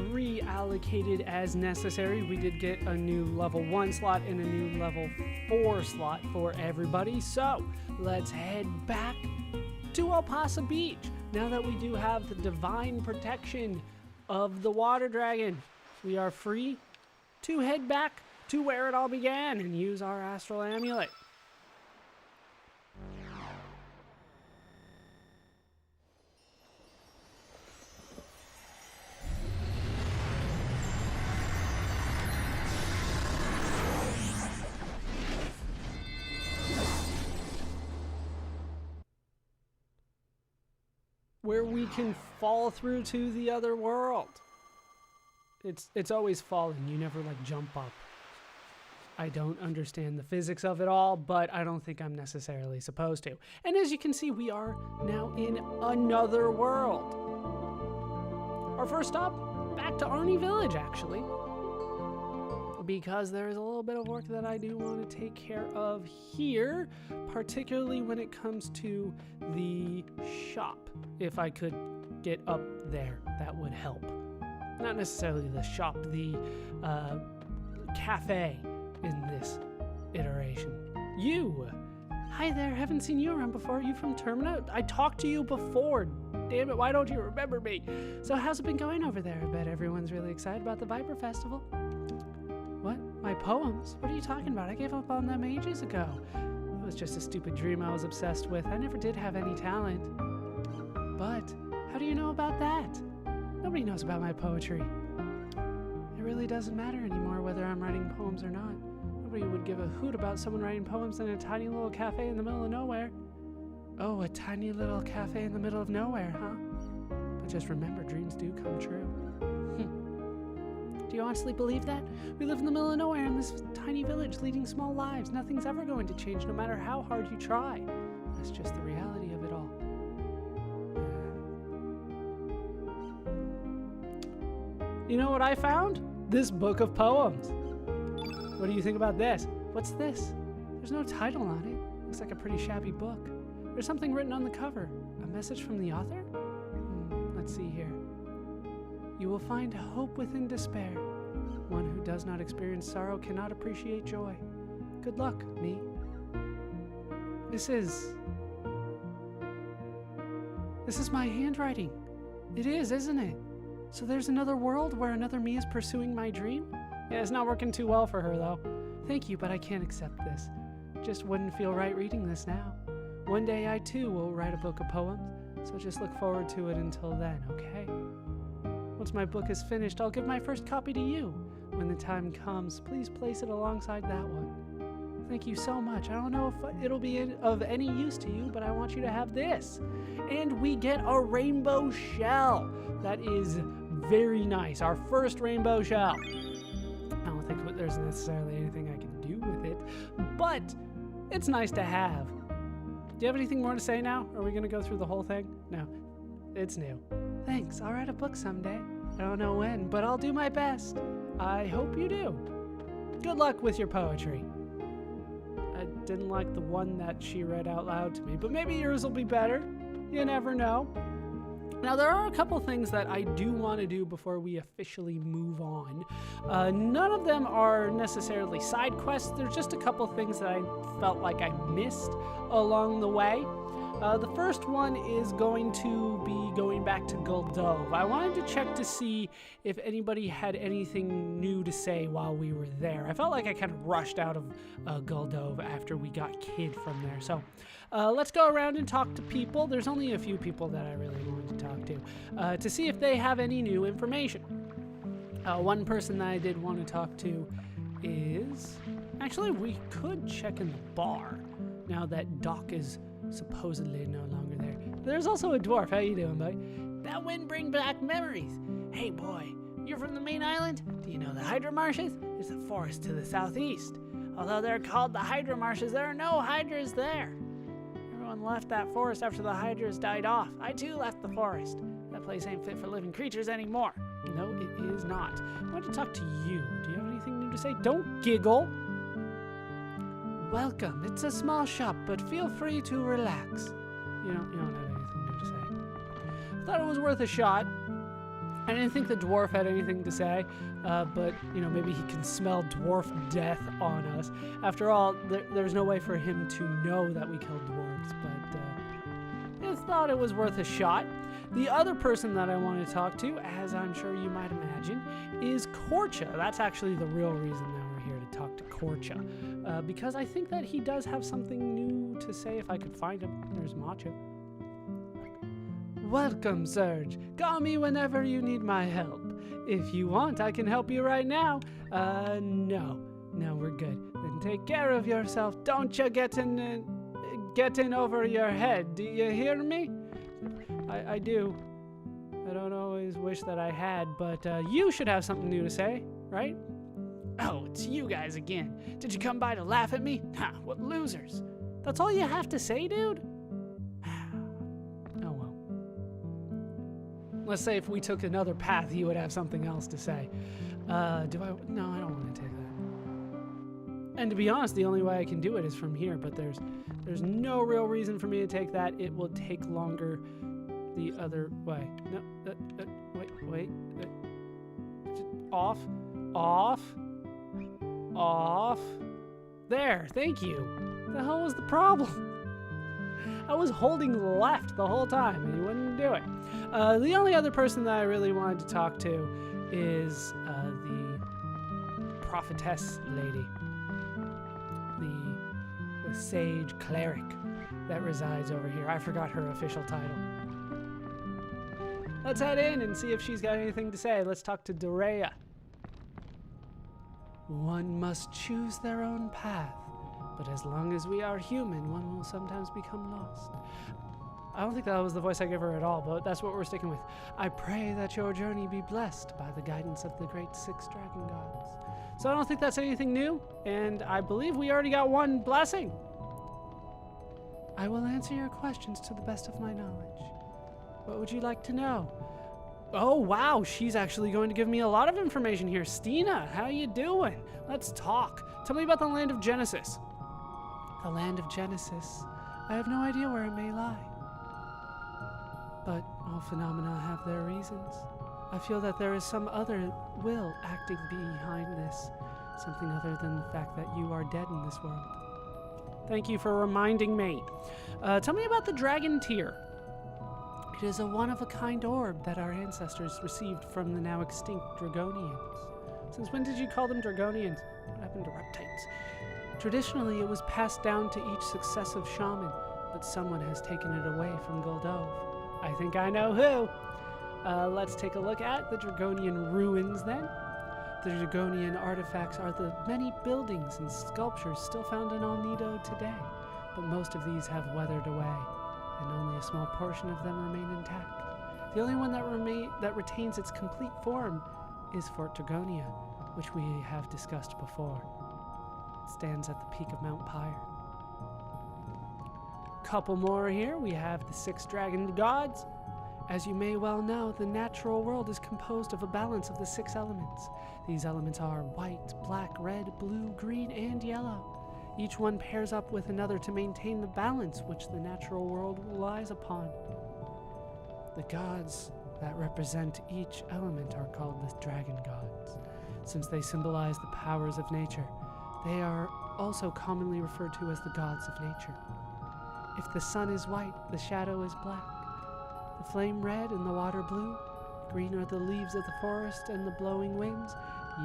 reallocated as necessary. We did get a new level 1 slot and a new level 4 slot for everybody. So let's head back to El Paso Beach now that we do have the divine protection of the water dragon. We are free to head back to where it all began and use our astral amulet. Where we can fall through to the other world. It's always falling. You never like jump up. I don't understand the physics of it all, but I don't think I'm necessarily supposed to. And as you can see, we are now in another world. Our first stop, back to Arnie Village, actually. Because there is a little bit of work that I do want to take care of here, particularly when it comes to the shop. If I could get up there, that would help. Not necessarily the shop, the cafe in this iteration. You! Hi there, haven't seen you around before. Are you from Termina? I talked to you before. Damn it, why don't you remember me? So how's it been going over there? I bet everyone's really excited about the Viper Festival. What? My poems? What are you talking about? I gave up on them ages ago. It was just a stupid dream I was obsessed with. I never did have any talent. But how do you know about that? Nobody knows about my poetry. It really doesn't matter anymore whether I'm writing poems or not. Nobody would give a hoot about someone writing poems in a tiny little cafe in the middle of nowhere. Oh, a tiny little cafe in the middle of nowhere, huh? But just remember, dreams do come true. Do you honestly believe that? We live in the middle of nowhere in this tiny village, leading small lives. Nothing's ever going to change, no matter how hard you try. That's just the reality of it all. You know what I found? This book of poems. What do you think about this? What's this? There's no title on it. Looks like a pretty shabby book. There's something written on the cover. A message from the author? Let's see here. You will find hope within despair. One who does not experience sorrow cannot appreciate joy. Good luck, me. This is my handwriting. It is, isn't it? So there's another world where another me is pursuing my dream? Yeah, it's not working too well for her, though. Thank you, but I can't accept this. Just wouldn't feel right reading this now. One day I, too, will write a book of poems, so just look forward to it until then, okay? Once my book is finished, I'll give my first copy to you. When the time comes, please place it alongside that one. Thank you so much. I don't know if it'll be of any use to you, but I want you to have this. And we get a rainbow shell. That is very nice. Our first rainbow shell. I don't think there's necessarily anything I can do with it, but it's nice to have. Do you have anything more to say now? Are we going to go through the whole thing? No. It's new. Thanks. I'll write a book someday. I don't know when, but I'll do my best. I hope you do. Good luck with your poetry. I didn't like the one that she read out loud to me, but maybe yours will be better. You never know. Now, there are a couple things that I do want to do before we officially move on. None of them are necessarily side quests. There's just a couple things that I felt like I missed along the way. The first one is going to be going back to Guldove. I wanted to check to see if anybody had anything new to say while we were there. I felt like I kind of rushed out of Guldove after we got Kid from there. So let's go around and talk to people. There's only a few people that I really wanted to talk to see if they have any new information. One person that I did want to talk to is... Actually, we could check in the bar now that Doc is supposedly no longer there. There's also a dwarf. How you doing, buddy? That wind bring back memories. Hey, boy, you're from the main island? Do you know the Hydra Marshes? It's a forest to the southeast. Although they're called the Hydra Marshes, there are no hydras there. Everyone left that forest after the hydras died off. I, too, left the forest. That place ain't fit for living creatures anymore. No, it is not. I want to talk to you. Do you have anything new to say? Don't giggle. Welcome. It's a small shop, but feel free to relax. You don't have anything new to say. I thought it was worth a shot. I didn't think the dwarf had anything to say, but, you know, maybe he can smell dwarf death on us. After all, there's no way for him to know that we killed dwarves, but I thought it was worth a shot. The other person that I want to talk to, as I'm sure you might imagine, is Korcha. That's actually the real reason that we're here to talk to Korcha, because I think that he does have something new to say if I could find him. There's Macho. Welcome, Serge. Call me whenever you need my help. If you want, I can help you right now. No, we're good. Then take care of yourself. Don't you get in over your head. Do you hear me? I do. I don't always wish that I had, but you should have something new to say, right? Oh, it's you guys again. Did you come by to laugh at me? Ha, what losers. That's all you have to say, dude? Oh, well. Let's say if we took another path, he would have something else to say. No, I don't want to take that. And to be honest, the only way I can do it is from here, but there's no real reason for me to take that. It will take longer the other way. No, wait. Off. There, thank you. The hell was the problem? I was holding left the whole time and he wouldn't do it. The only other person that I really wanted to talk to is the prophetess lady. The sage cleric that resides over here. I forgot her official title. Let's head in and see if she's got anything to say. Let's talk to Dorea. One must choose their own path, but as long as we are human, one will sometimes become lost. I don't think that was the voice I gave her at all, but that's what we're sticking with. I pray that your journey be blessed by the guidance of the great 6 dragon gods. So I don't think that's anything new, and I believe we already got one blessing. I will answer your questions to the best of my knowledge. What would you like to know? Oh, wow, she's actually going to give me a lot of information here. Stina, how you doing? Let's talk. Tell me about the land of Genesis. The land of Genesis. I have no idea where it may lie. But all phenomena have their reasons. I feel that there is some other will acting behind this. Something other than the fact that you are dead in this world. Thank you for reminding me. Tell me about the dragon tear. It is a one-of-a-kind orb that our ancestors received from the now extinct Dragonians. Since when did you call them Dragonians? What happened to reptiles? Traditionally, it was passed down to each successive shaman, but someone has taken it away from Guldove. I think I know who. Let's take a look at the Dragonian ruins then. The Dragonian artifacts are the many buildings and sculptures still found in Alnido today, but most of these have weathered away, and only a small portion of them remain intact. The only one that retains its complete form is Fort Dragonia, which we have discussed before. It stands at the peak of Mount Pyre. Couple more here. We have the 6 dragon gods. As you may well know, the natural world is composed of a balance of the 6 elements. These elements are white, black, red, blue, green, and yellow. Each one pairs up with another to maintain the balance which the natural world relies upon. The gods that represent each element are called the dragon gods. Since they symbolize the powers of nature, they are also commonly referred to as the gods of nature. If the sun is white, the shadow is black. The flame red and the water blue. Green are the leaves of the forest and the blowing winds.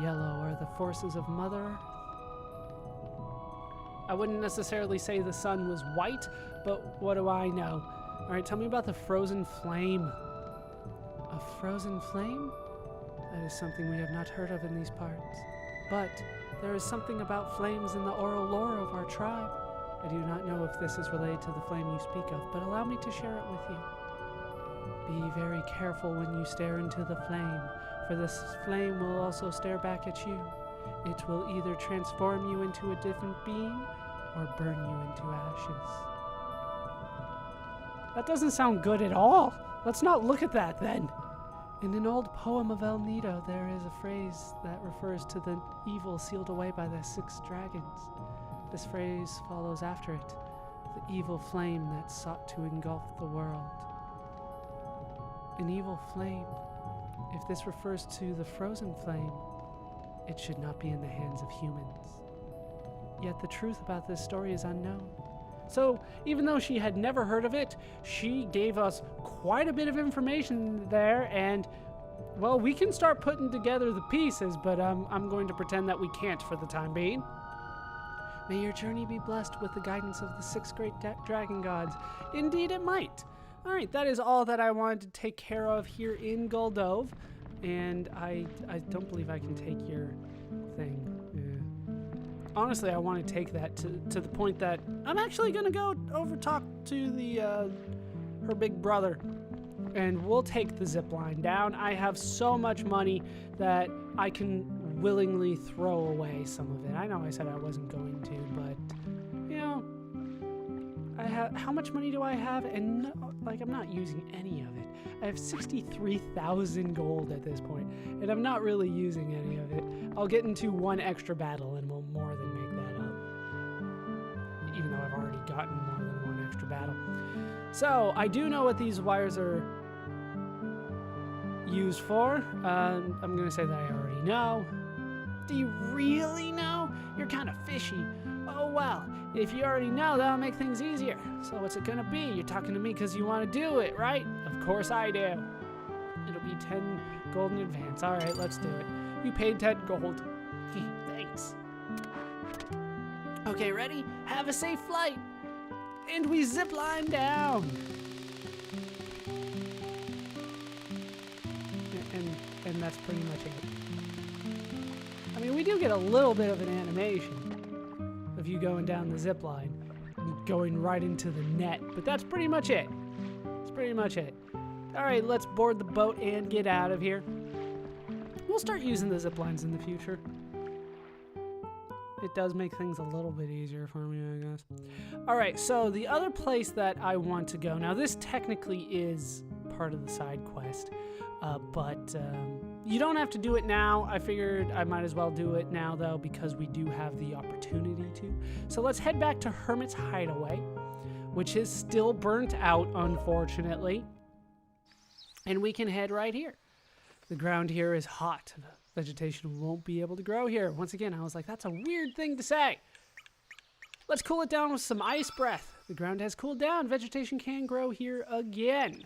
Yellow are the forces of Mother Earth. I wouldn't necessarily say the sun was white, but what do I know? Alright, tell me about the frozen flame. A frozen flame? That is something we have not heard of in these parts. But there is something about flames in the oral lore of our tribe. I do not know if this is related to the flame you speak of, but allow me to share it with you. Be very careful when you stare into the flame, for this flame will also stare back at you. It will either transform you into a different being or burn you into ashes. That doesn't sound good at all. Let's not look at that then. In an old poem of El Nido, there is a phrase that refers to the evil sealed away by the 6 dragons. This phrase follows after it, the evil flame that sought to engulf the world. An evil flame. If this refers to the frozen flame, it should not be in the hands of humans. Yet the truth about this story is unknown. So, even though she had never heard of it, she gave us quite a bit of information there, and, well, we can start putting together the pieces, but I'm going to pretend that we can't for the time being. May your journey be blessed with the guidance of the 6 great dragon gods. Indeed it might. All right, that is all that I wanted to take care of here in Guldove, and I don't believe I can take your thing. Honestly, I want to take that to the point that I'm actually going to go over talk to the her big brother, and we'll take the zip line down. I have so much money that I can willingly throw away some of it. I know I said I wasn't going to, but, you know, how much money do I have? And, I'm not using any of it. I have 63,000 gold at this point, and I'm not really using any of it. I'll get into one extra battle, and we'll more than make that up. Even though I've already gotten more than one extra battle. So, I do know what these wires are used for. I'm going to say that I already know. Do you really know? You're kind of fishy. Oh, well, if you already know, that'll make things easier. So what's it gonna be? You're talking to me because you want to do it, right? Of course I do. It'll be 10 gold in advance. All right, let's do it. You paid 10 gold. Thanks. Okay, ready? Have a safe flight. And we zip line down. And that's pretty much it. I mean, we do get a little bit of an animation of you going down the zip line, going right into the net, but that's pretty much it. That's pretty much it. All right, let's board the boat and get out of here. We'll start using the zip lines in the future. It does make things a little bit easier for me, I guess. All right, so the other place that I want to go, now this technically is part of the side quest, but you don't have to do it now. I figured I might as well do it now, though, because we do have the opportunity to. So let's head back to Hermit's Hideaway, which is still burnt out, unfortunately. And we can head right here. The ground here is hot. The vegetation won't be able to grow here. Once again, I was like, that's a weird thing to say. Let's cool it down with some ice breath. The ground has cooled down. Vegetation can grow here again.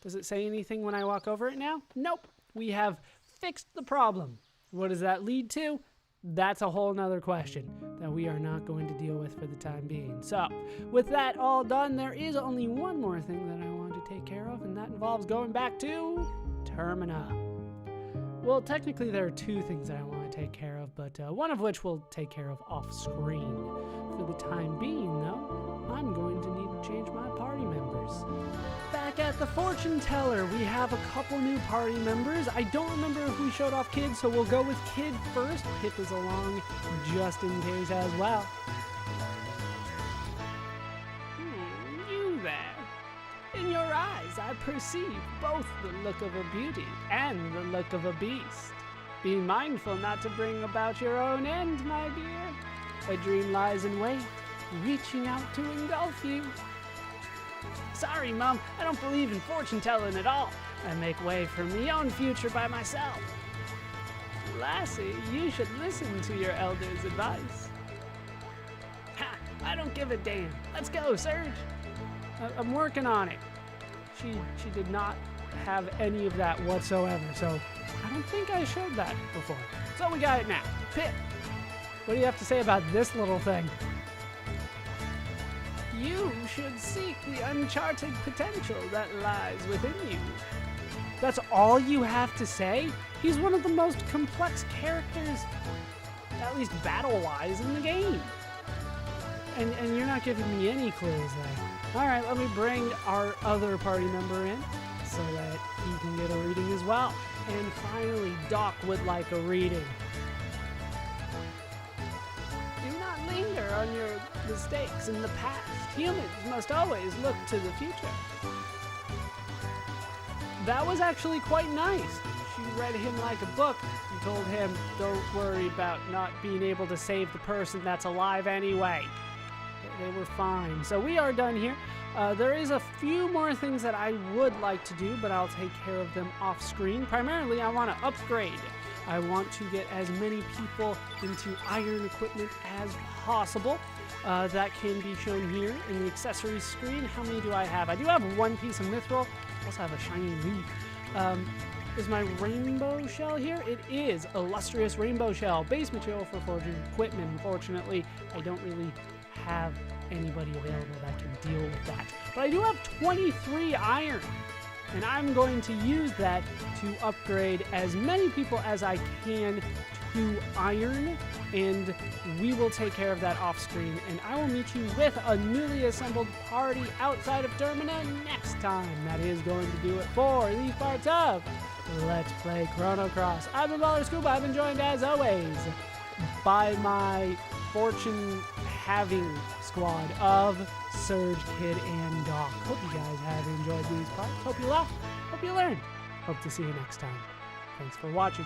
Does it say anything when I walk over it now? Nope. We have fixed the problem. What does that lead to? That's a whole nother question that we are not going to deal with for the time being. So, with that all done, there is only one more thing that I want to take care of, and that involves going back to Termina. Well, technically there are 2 things that I want to take care of, but one of which we'll take care of off screen. For the time being, though, I'm going to need to change my party members. Back at the fortune teller, we have a couple new party members. I don't remember if we showed off Kid, so we'll go with Kid first. Pip is along just in case as well. You there. In your eyes, I perceive both the look of a beauty and the look of a beast. Be mindful not to bring about your own end, my dear. A dream lies in wait, reaching out to engulf you. Sorry, Mom, I don't believe in fortune telling at all. I make way for my own future by myself. Lassie, you should listen to your elder's advice. Ha! I don't give a damn. Let's go, Serge. I'm working on it. She did not have any of that whatsoever, so I don't think I showed that before. So we got it now. Pip, what do you have to say about this little thing? You should seek the uncharted potential that lies within you. That's all you have to say? He's one of the most complex characters, at least battle-wise, in the game. And you're not giving me any clues there. All right, let me bring our other party member in so that he can get a reading as well. And finally, Doc would like a reading. Do not linger on your mistakes in the past. Humans must always look to the future. That was actually quite nice. She read him like a book and told him, don't worry about not being able to save the person that's alive anyway. They were fine. So we are done here. There is a few more things that I would like to do, but I'll take care of them off screen. Primarily, I want to upgrade. I want to get as many people into iron equipment as possible. That can be shown here in the accessories screen. How many do I have? I do have one piece of mithril. I also have a shiny leaf. Is my rainbow shell here? It is. Illustrious rainbow shell. Base material for forging equipment. Unfortunately, I don't really have anybody available that can deal with that. But I do have 23 iron. And I'm going to use that to upgrade as many people as I can to iron, and we will take care of that off screen, and I will meet you with a newly assembled party outside of Termina next time. That is going to do it for these parts of Let's Play Chrono Cross. I've been Baller Scuba. I've been joined as always by my fortune-having squad of Surge, Kid, and Doc. Hope you guys have enjoyed these parts. Hope you laughed. Hope you learned. Hope to see you next time. Thanks for watching.